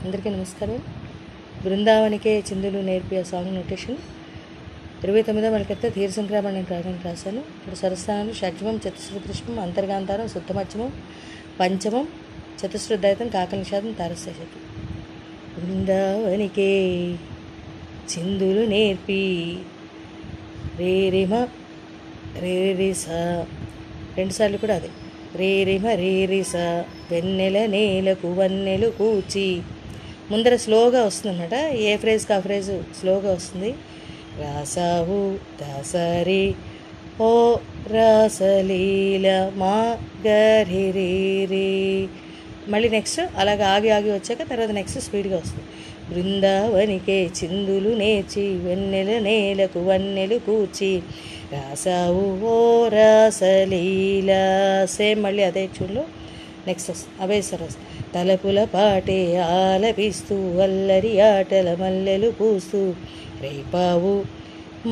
అందరికీ నమస్కారం. బృందావనికే చిందులు నేర్పి సాంగ్ నోటేషన్ 29వ మలికెత్త ధీర సంక్రామణ ప్రారంభం రాశాను. ఇప్పుడు స్వరస్థానాలు షడ్జమం, చతుశ్రుతృష్మం, అంతర్గాంతారం, శుద్ధమధ్యమం, పంచమం, చతుశ్రుద్ధాయతం, కాకల నిషాదం, తారస్థాయితం. బృందావనికే చిందులు నేర్పి రేరిమ రేరిస, రెండుసార్లు కూడా అదే రేరిమ రేరిస, వెన్నెల నేలకు వన్నెలు కూచి. ముందర స్లోగా వస్తుంది అన్నమాట, ఏ ఫ్రేజ్కి ఆ ఫ్రేజ్ స్లోగా వస్తుంది. రాసావు దాసరి ఓ రాసలీల మా గరి రే, మళ్ళీ నెక్స్ట్ అలాగ ఆగి ఆగి వచ్చాక తర్వాత నెక్స్ట్ స్పీడ్గా వస్తుంది. బృందావనికే చిందులు నేర్చి వెన్నెల నేలకు వన్నెలు కూచి, రాసావు ఓ రాసలీల. సేమ్ మళ్ళీ అదే చూడు నెక్స్ట్ వస్తుంది. అవే సరస్ తలపుల పాటే ఆలపిస్తూ అల్లరి ఆటల మల్లెలు పూస్తూ, రేపావు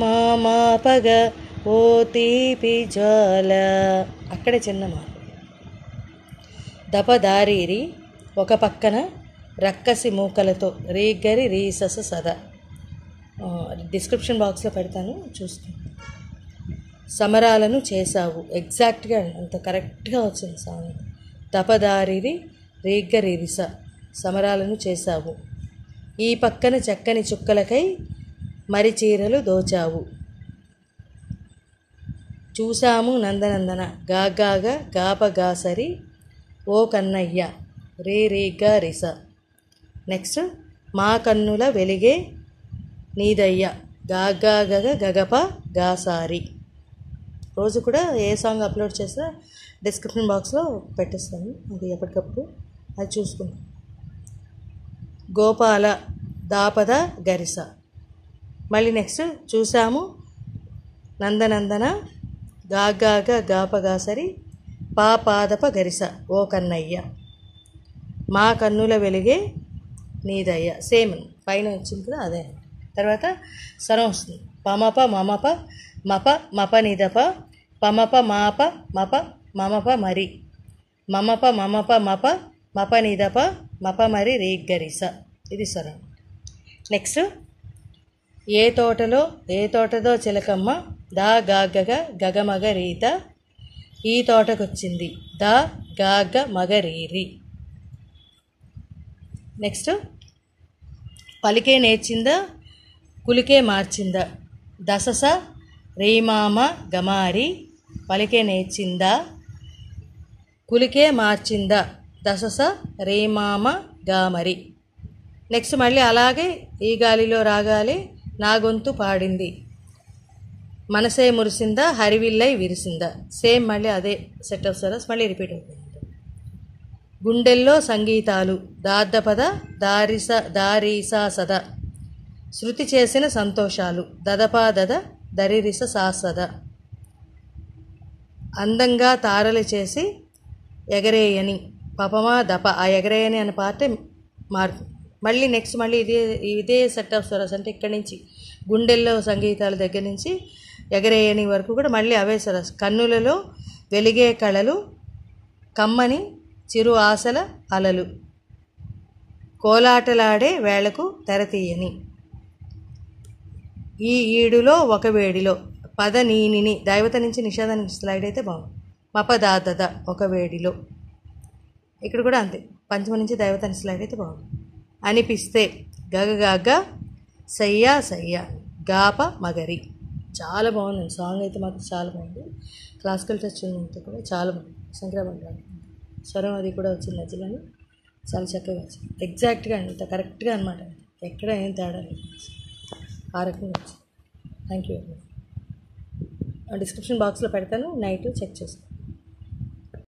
మాపగ ఓ తీపి జ్వాల. అక్కడే చిన్న మార్పు. దపదారీరి ఒక పక్కన రక్కసి మూకలతో రీగరి రీసస సద. డిస్క్రిప్షన్ బాక్స్లో పెడతాను, చూసుకోండి. సమరాలను చేశావు, ఎగ్జాక్ట్గా అంత కరెక్ట్గా వచ్చింది సాంగ్. దపదారిరి రీగరి రిస, సమరాలను చేశావు. ఈ పక్కన చక్కని చుక్కలకై మరి చీరలు దోచావు. చూశాము నందనందన గాగాగ గాపగాసరి ఓ కన్నయ్య రే రేగా రిస. నెక్స్ట్ మా కన్నుల వెలిగే నీదయ్య గాగాగగ గగప గాసారి. రోజు కూడా ఏ సాంగ్ అప్లోడ్ చేసినా డిస్క్రిప్షన్ బాక్స్లో పెట్టేస్తాను, అది ఎప్పటికప్పుడు అది చూసుకుంటాను. గోపాల దాపద గరిస. మళ్ళీ నెక్స్ట్ చూసాము నందనందన గాగాగ గాపగాసరి పాపాదప గరిస ఓ కన్నయ్య, మా కన్నుల వెలిగే నీదయ్య. సేమ్ పైన వచ్చింది కదా అదే. తర్వాత స్వరం వస్తుంది. పమప మమప మప మప నిదప పమప మాప మప మమప మరి, మమప మమప మప మప నిదప మప మరి రీగ్గరిస. ఇది స్వరం. నెక్స్ట్ ఏ తోటదో చిలకమ్మ దా గాగగ గగమగ రీత, ఈ తోటకొచ్చింది దా గాగ మగ రీరి. నెక్స్ట్ పలికే నేర్చిందా కులికే మార్చిందా, దసస రేమామ గమారి. పలికే నేర్చిందా కులికే మార్చిందా, దసస రేమామ గామరి. నెక్స్ట్ మళ్ళీ అలాగే ఈ గాలిలో రాగాలి నా గొంతు పాడింది, మనసే మురిసిందా హరివిల్లై విరిసిందా. సేమ్ మళ్ళీ అదే సెట్ ఆఫ్ సరస్ మళ్ళీ రిపీట్ అవుతుంది. గుండెల్లో సంగీతాలు దాద్దపద దారీసా సద, శృతి చేసిన సంతోషాలు దదపా దద దరిరిస సాసద. అందంగా తారలు చేసి ఎగరేయని పపమా దప, ఆ ఎగరేయని అనే పార్టే మార్పు. మళ్ళీ నెక్స్ట్ మళ్ళీ ఇదే సెట్ ఆఫ్ స్వరస్, అంటే ఇక్కడి నుంచి గుండెల్లో సంగీతాల దగ్గర నుంచి ఎగరేయని వరకు కూడా మళ్ళీ అవే సరస్. కన్నులలో వెలిగే కళలు కమ్మని చిరు ఆశల అలలు, కోలాటలాడే వేళకు తెరతీయని, ఈ ఈడులో ఒక వేడిలో పద నీనిని. దైవత నుంచి నిషేధానికి స్లైడ్ అయితే బాగుంది. మప దాదద ఒక వేడిలో. ఇక్కడ కూడా అంతే, పంచమ నుంచి దైవతానికి స్లైడ్ అయితే బాగుంది. అనిపిస్తే గగగాగ సయ్య సయ్య గాప మగరి. చాలా బాగుంది సాంగ్ అయితే మాత్రం చాలా బాగుంది. క్లాసికల్ టచ్ ఉన్నంత కూడా చాలా బాగుంది. సంక్రాంతి స్వరం అది కూడా వచ్చింది మధ్యలోనే, చాలా చక్కగా వచ్చింది. ఎగ్జాక్ట్గా అంత కరెక్ట్గా అనమాట, ఎక్కడ ఏం తేడా లేదు, ఆ రకంగా వచ్చింది. Thank you. డిస్క్రిప్షన్ బాక్స్లో పెడతాను, నైట్ చెక్ చేసుకోండి.